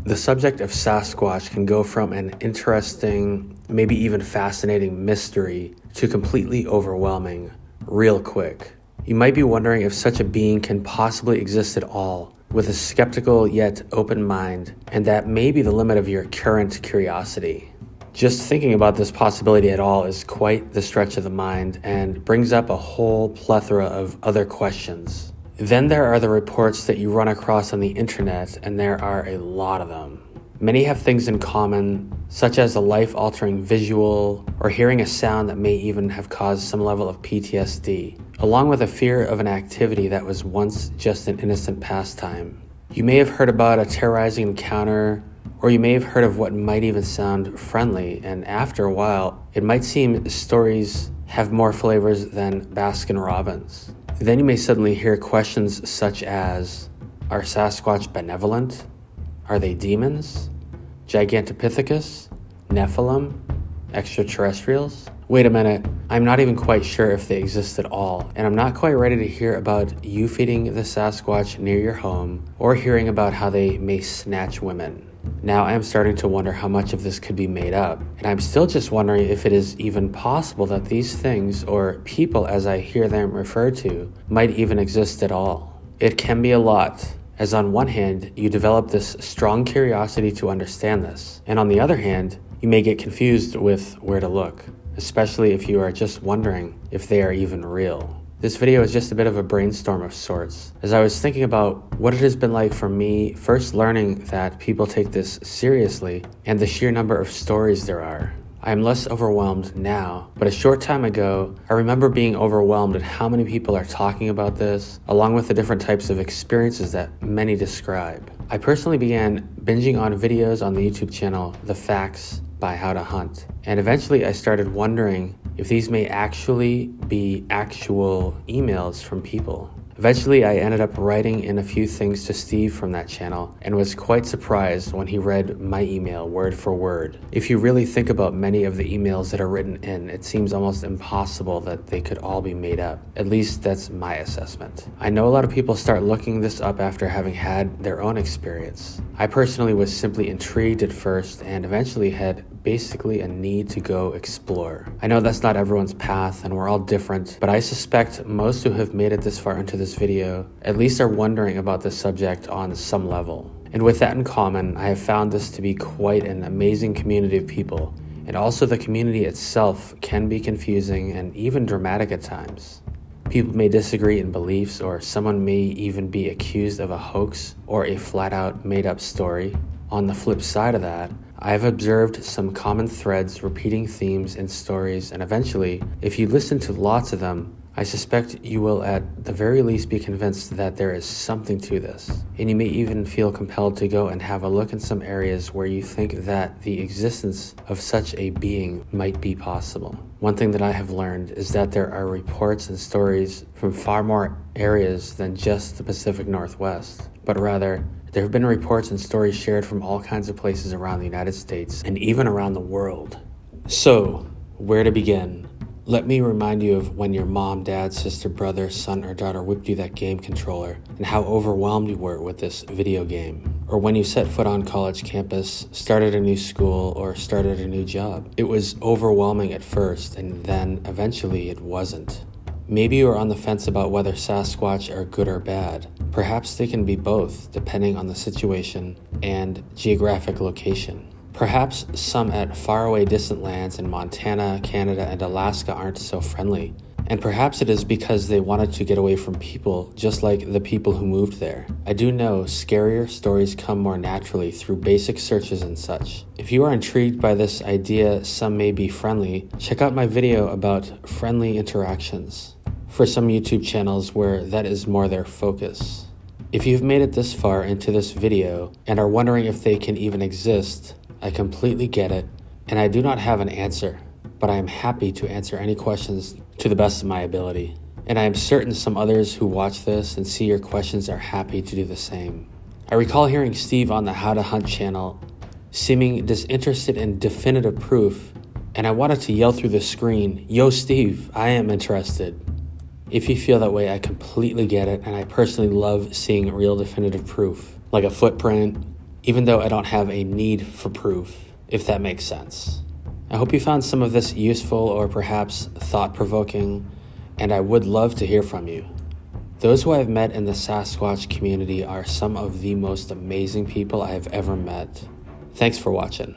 The subject of Sasquatch can go from an interesting, maybe even fascinating mystery to completely overwhelming real quick. You might be wondering if such a being can possibly exist at all, with a skeptical yet open mind, and that may be the limit of your current curiosity. Just thinking about this possibility at all is quite the stretch of the mind and brings up a whole plethora of other questions. Then there are the reports that you run across on the internet, and there are a lot of them. Many have things in common, such as a life-altering visual or hearing a sound that may even have caused some level of PTSD, along with a fear of an activity that was once just an innocent pastime. You may have heard about a terrorizing encounter, or you may have heard of what might even sound friendly, and after a while, it might seem stories have more flavors than Baskin-Robbins. Then you may suddenly hear questions such as, are Sasquatch benevolent? Are they demons? Gigantopithecus? Nephilim? Extraterrestrials? Wait a minute, I'm not even quite sure if they exist at all, and I'm not quite ready to hear about you feeding the Sasquatch near your home, or hearing about how they may snatch women. Now I'm starting to wonder how much of this could be made up, and I'm still just wondering if it is even possible that these things, or people as I hear them referred to, might even exist at all. It can be a lot, as on one hand, you develop this strong curiosity to understand this, and on the other hand, you may get confused with where to look, especially if you are just wondering if they are even real. This video is just a bit of a brainstorm of sorts, as I was thinking about what it has been like for me first learning that people take this seriously and the sheer number of stories there are. I am less overwhelmed now, but a short time ago, I remember being overwhelmed at how many people are talking about this, along with the different types of experiences that many describe. I personally began binging on videos on the YouTube channel The Facts by How to Hunt, and eventually I started wondering if these may actually be actual emails from people. Eventually, I ended up writing in a few things to Steve from that channel and was quite surprised when he read my email word for word. If you really think about many of the emails that are written in, it seems almost impossible that they could all be made up. At least that's my assessment. I know a lot of people start looking this up after having had their own experience. I personally was simply intrigued at first and eventually had basically a need to go explore. I know that's not everyone's path and we're all different, but I suspect most who have made it this far into this video at least are wondering about this subject on some level. And with that in common, I have found this to be quite an amazing community of people, and also the community itself can be confusing and even dramatic at times. People may disagree in beliefs, or someone may even be accused of a hoax or a flat-out made-up story. On the flip side of that, I have observed some common threads, repeating themes in stories, and eventually, if you listen to lots of them, I suspect you will at the very least be convinced that there is something to this, and you may even feel compelled to go and have a look in some areas where you think that the existence of such a being might be possible. One thing that I have learned is that there are reports and stories from far more areas than just the Pacific Northwest, but rather, there have been reports and stories shared from all kinds of places around the United States and even around the world. So, where to begin? Let me remind you of when your mom, dad, sister, brother, son, or daughter whipped you that game controller and how overwhelmed you were with this video game. Or when you set foot on college campus, started a new school, or started a new job. It was overwhelming at first, and then eventually it wasn't. Maybe you are on the fence about whether Sasquatch are good or bad. Perhaps they can be both, depending on the situation and geographic location. Perhaps some at faraway distant lands in Montana, Canada, and Alaska aren't so friendly. And perhaps it is because they wanted to get away from people, just like the people who moved there. I do know scarier stories come more naturally through basic searches and such. If you are intrigued by this idea some may be friendly, check out my video about friendly interactions for some YouTube channels where that is more their focus. If you've made it this far into this video and are wondering if they can even exist, I completely get it, and I do not have an answer, but I am happy to answer any questions to the best of my ability. And I am certain some others who watch this and see your questions are happy to do the same. I recall hearing Steve on the How to Hunt channel seeming disinterested in definitive proof, and I wanted to yell through the screen, "Yo Steve, I am interested." If you feel that way, I completely get it, and I personally love seeing real definitive proof, like a footprint, even though I don't have a need for proof, if that makes sense. I hope you found some of this useful or perhaps thought-provoking, and I would love to hear from you. Those who I've met in the Sasquatch community are some of the most amazing people I have ever met. Thanks for watching.